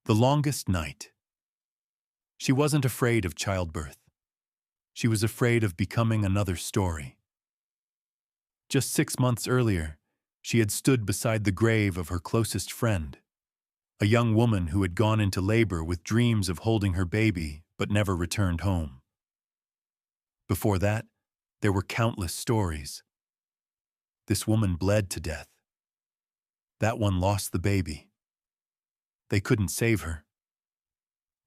The longest night. She wasn't afraid of childbirth. She was afraid of becoming another story. Just 6 months earlier, she had stood beside the grave of her closest friend, a young woman who had gone into labor with dreams of holding her baby but never returned home. Before that, there were countless stories. This woman bled to death. That one lost the baby. They couldn't save her.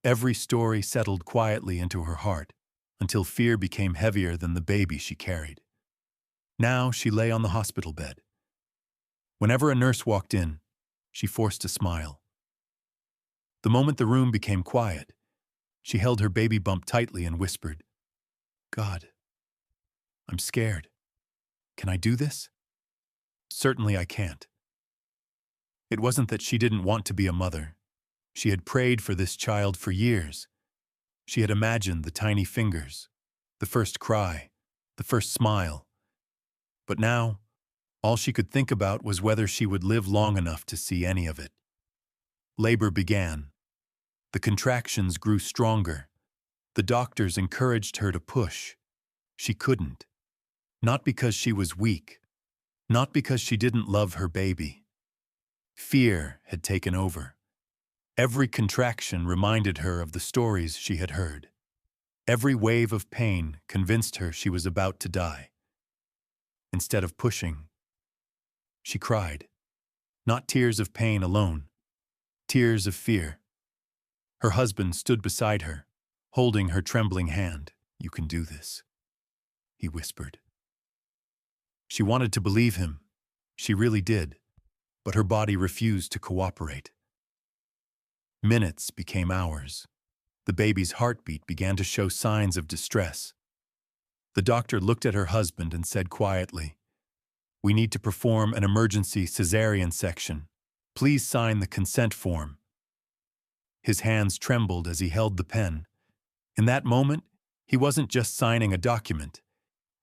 Every story settled quietly into her heart until fear became heavier than the baby she carried. Now she lay on the hospital bed. Whenever a nurse walked in, she forced a smile. The moment the room became quiet, she held her baby bump tightly and whispered, "God, I'm scared. Can I do this? Certainly I can't." It wasn't that she didn't want to be a mother. She had prayed for this child for years. She had imagined the tiny fingers, the first cry, the first smile. But now, all she could think about was whether she would live long enough to see any of it. Labor began. The contractions grew stronger. The doctors encouraged her to push. She couldn't. Not because she was weak. Not because she didn't love her baby. Fear had taken over. Every contraction reminded her of the stories she had heard. Every wave of pain convinced her she was about to die. Instead of pushing, she cried. Not tears of pain alone, tears of fear. Her husband stood beside her, holding her trembling hand. "You can do this," he whispered. She wanted to believe him. She really did. But her body refused to cooperate. Minutes became hours. The baby's heartbeat began to show signs of distress. The doctor looked at her husband and said quietly, "We need to perform an emergency cesarean section. Please sign the consent form." His hands trembled as he held the pen. In that moment, he wasn't just signing a document.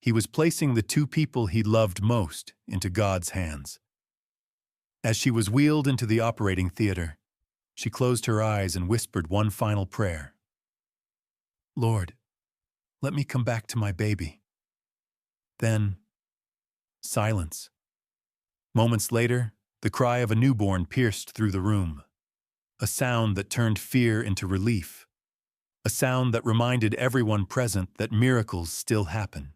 He was placing the two people he loved most into God's hands. As she was wheeled into the operating theater, she closed her eyes and whispered one final prayer. "Lord, let me come back to my baby." Then, silence. Moments later, the cry of a newborn pierced through the room. A sound that turned fear into relief. A sound that reminded everyone present that miracles still happen.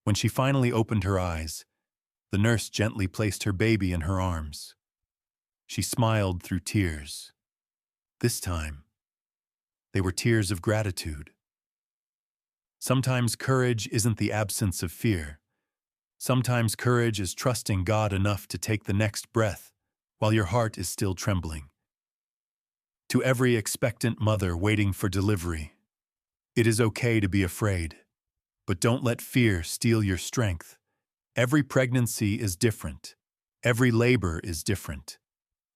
When she finally opened her eyes, the nurse gently placed her baby in her arms. She smiled through tears. This time, they were tears of gratitude. Sometimes courage isn't the absence of fear. Sometimes courage is trusting God enough to take the next breath while your heart is still trembling. To every expectant mother waiting for delivery, it is okay to be afraid, but don't let fear steal your strength. Every pregnancy is different. Every labor is different.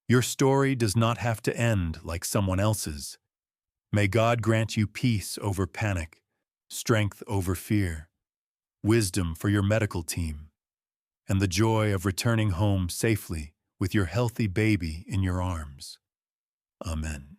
Your story does not have to end like someone else's. May God grant you peace over panic, strength over fear, wisdom for your medical team, and the joy of returning home safely with your healthy baby in your arms. Amen.